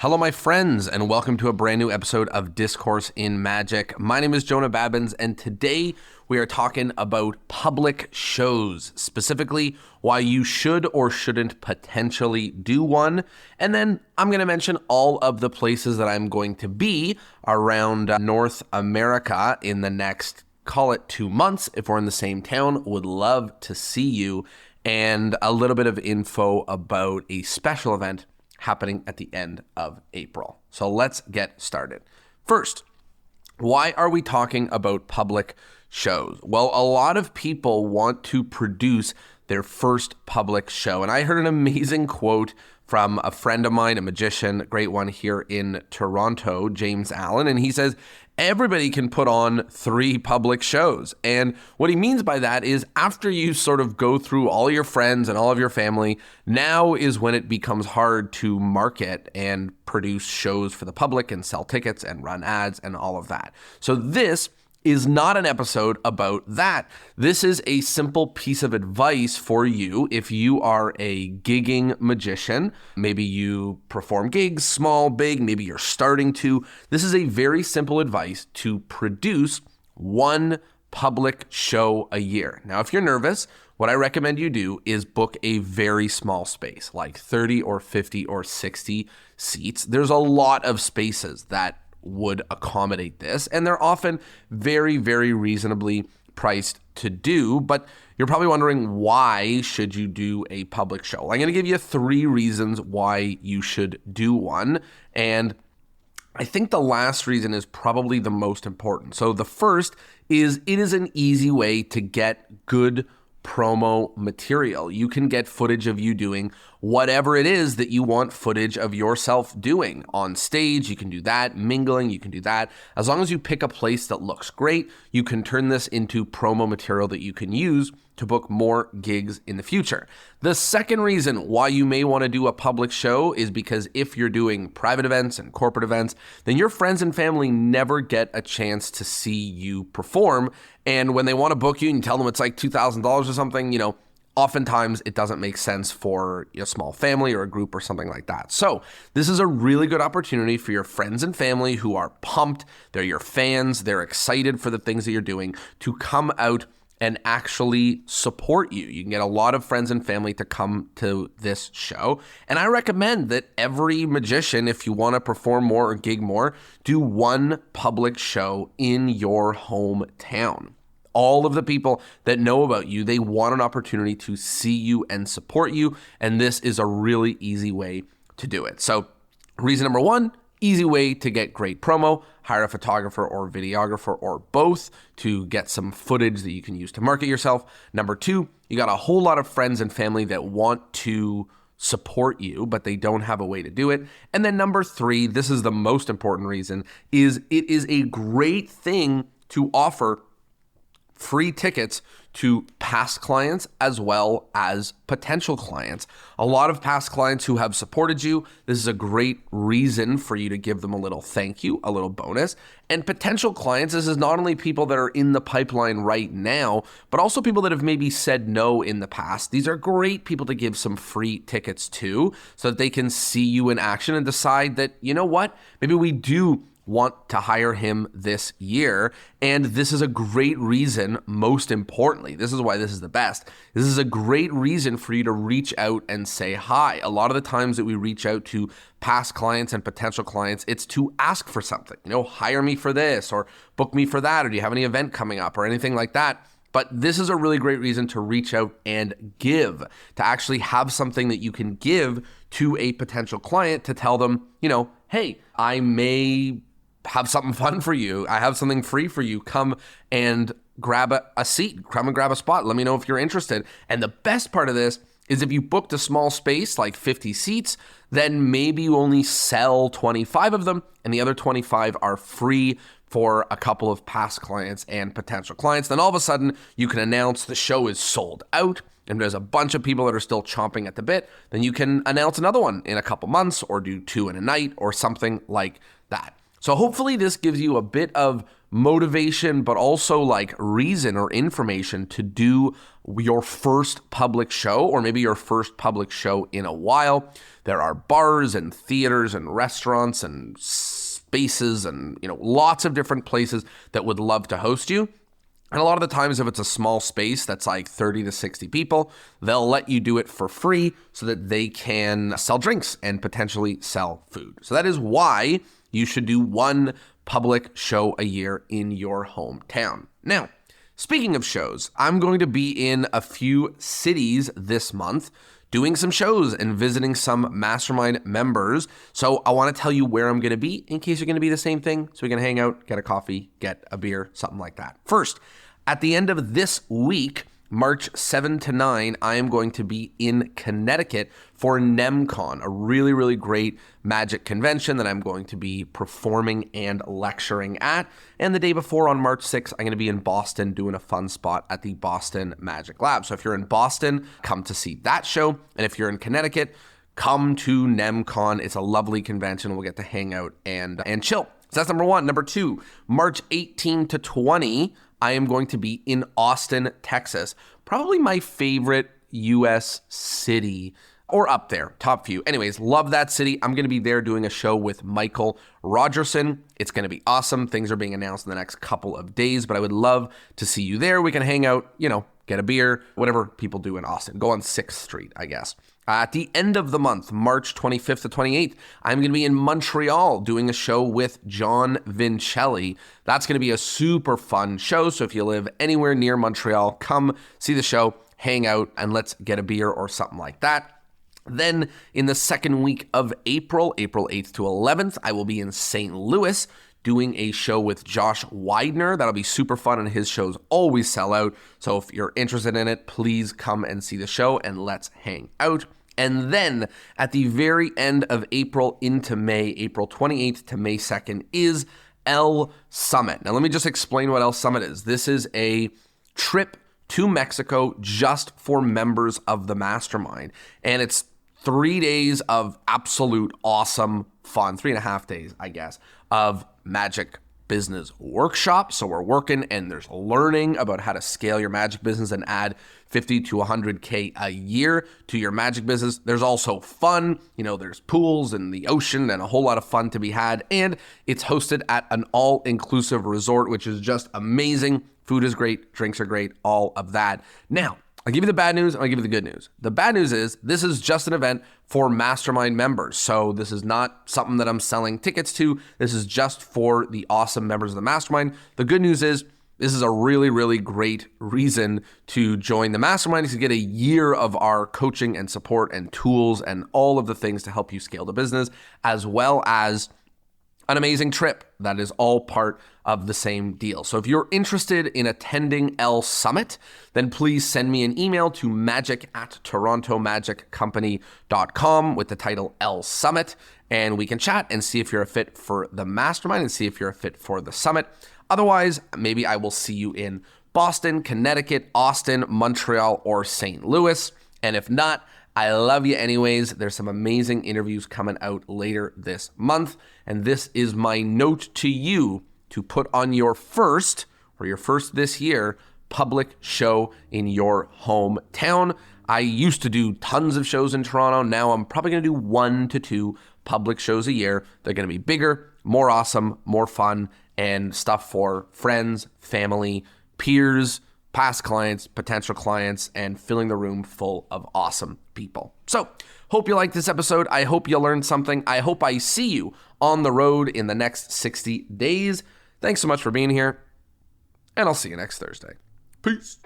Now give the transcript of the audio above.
Hello, my friends, and welcome to a brand new episode of Discourse in Magic. My name is Jonah Babins, and today we are talking about public shows, specifically why you should or shouldn't potentially do one. And then I'm going to mention all of the places that I'm going to be around North America in the next, call it 2 months. If we're in the same town, would love to see you, and a little bit of info about a special event happening at the end of April. So let's get started. First, why are we talking about public shows? Well, a lot of people want to produce their first public show. And I heard an amazing quote from a friend of mine, a magician, a great one here in Toronto, James Allen. And he says, everybody can put on 3 public shows. And what he means by that is after you sort of go through all your friends and all of your family, now is when it becomes hard to market and produce shows for the public and sell tickets and run ads and all of that. So this is not an episode about that. This is a simple piece of advice for you if you are a gigging magician. Maybe you perform gigs, small, big, maybe you're starting to. This is a very simple advice to produce 1 public show a year. Now, if you're nervous, what I recommend you do is book a very small space, like 30 or 50 or 60 seats. There's a lot of spaces that would accommodate this, and they're often very, very reasonably priced to do. But you're probably wondering, why should you do a public show? I'm going to give you 3 reasons why you should do one, and I think the last reason is probably the most important. So the first is it is an easy way to get good promo material. You can get footage of you doing whatever it is that you want footage of yourself doing on stage. You can do that, mingling, you can do that. As long as you pick a place that looks great, you can turn this into promo material that you can use to book more gigs in the future. The second reason why you may want to do a public show is because if you're doing private events and corporate events, then your friends and family never get a chance to see you perform. And when they want to book you and you tell them it's like $2,000 or something, oftentimes it doesn't make sense for a small family or a group or something like that. So this is a really good opportunity for your friends and family who are pumped, they're your fans, they're excited for the things that you're doing, to come out and actually support you. You can get a lot of friends and family to come to this show. And I recommend that every magician, if you want to perform more or gig more, do 1 public show in your hometown. All of the people that know about you, they want an opportunity to see you and support you. And this is a really easy way to do it. So reason number 1, easy way to get great promo. Hire a photographer or videographer or both to get some footage that you can use to market yourself. Number 2, you got a whole lot of friends and family that want to support you, but they don't have a way to do it. And then number 3, this is the most important reason, is it is a great thing to offer free tickets to past clients as well as potential clients. A lot of past clients who have supported you, this is a great reason for you to give them a little thank you, a little bonus. And potential clients, this is not only people that are in the pipeline right now, but also people that have maybe said no in the past. These are great people to give some free tickets to so that they can see you in action and decide that, you know what, maybe we do want to hire him this year. And this is a great reason, most importantly, this is why this is the best. This is a great reason for you to reach out and say hi. A lot of the times that we reach out to past clients and potential clients, it's to ask for something, hire me for this or book me for that, or do you have any event coming up or anything like that. But this is a really great reason to reach out and give, to actually have something that you can give to a potential client to tell them, hey, I may have something fun for you. I have something free for you. Come and grab a seat. Come and grab a spot. Let me know if you're interested. And the best part of this is if you booked a small space, like 50 seats, then maybe you only sell 25 of them and the other 25 are free for a couple of past clients and potential clients. Then all of a sudden you can announce the show is sold out and there's a bunch of people that are still chomping at the bit. Then you can announce another one in a couple months or do 2 in a night or something like that. So hopefully this gives you a bit of motivation, but also like reason or information to do your first public show, or maybe your first public show in a while. There are bars and theaters and restaurants and spaces and, lots of different places that would love to host you. And a lot of the times, if it's a small space that's like 30 to 60 people, they'll let you do it for free so that they can sell drinks and potentially sell food. So that is why you should do one public show a year in your hometown. Now, speaking of shows, I'm going to be in a few cities this month doing some shows and visiting some mastermind members. So I want to tell you where I'm going to be in case you're going to be the same thing, so we can hang out, get a coffee, get a beer, something like that. First, at the end of this week, March 7 to 9, I am going to be in Connecticut for NemCon, a really, really great magic convention that I'm going to be performing and lecturing at. And the day before, on March 6th, I'm going to be in Boston doing a fun spot at the Boston Magic Lab. So if you're in Boston, come to see that show. And if you're in Connecticut, come to NemCon. It's a lovely convention. We'll get to hang out and chill. So that's number one. Number two, March 18 to 20, I am going to be in Austin, Texas. Probably my favorite U.S. city, or up there, top few. Anyways, love that city. I'm going to be there doing a show with Michael Rogerson. It's going to be awesome. Things are being announced in the next couple of days, but I would love to see you there. We can hang out, get a beer, whatever people do in Austin. Go on 6th Street, I guess. At the end of the month, March 25th to 28th, I'm going to be in Montreal doing a show with John Vincelli. That's going to be a super fun show. So if you live anywhere near Montreal, come see the show, hang out, and let's get a beer or something like that. Then in the second week of April 8th to 11th, I will be in St. Louis doing a show with Josh Widener. That'll be super fun, and his shows always sell out. So if you're interested in it, please come and see the show and let's hang out. And then at the very end of April into May, April 28th to May 2nd, is L Summit. Now let me just explain what L Summit is. This is a trip to Mexico just for members of the mastermind. And it's 3 days of absolute awesome fun, 3.5 days, I guess, of magic business workshop. So we're working and there's learning about how to scale your magic business and add 50 to 100K a year to your magic business. There's also fun, there's pools in the ocean and a whole lot of fun to be had. And it's hosted at an all-inclusive resort, which is just amazing. Food is great, drinks are great, all of that. Now, I'll give you the bad news and I'll give you the good news. The bad news is this is just an event for mastermind members. So this is not something that I'm selling tickets to. This is just for the awesome members of the mastermind. The good news is this is a really, really great reason to join the mastermind, is to get a year of our coaching and support and tools and all of the things to help you scale the business, as well as an amazing trip that is all part of the same deal. So if you're interested in attending L Summit, then please send me an email to magic@torontomagiccompany.com with the title L Summit, and we can chat and see if you're a fit for the mastermind and see if you're a fit for the summit. Otherwise, maybe I will see you in Boston, Connecticut, Austin, Montreal, or St. Louis. And if not, I love you anyways. There's some amazing interviews coming out later this month. And this is my note to you to put on your first this year, public show in your hometown. I used to do tons of shows in Toronto. Now I'm probably going to do 1 to 2 public shows a year. They're going to be bigger, more awesome, more fun, and stuff for friends, family, peers, past clients, potential clients, and filling the room full of awesome people. So, hope you liked this episode. I hope you learned something. I hope I see you on the road in the next 60 days. Thanks so much for being here, and I'll see you next Thursday. Peace.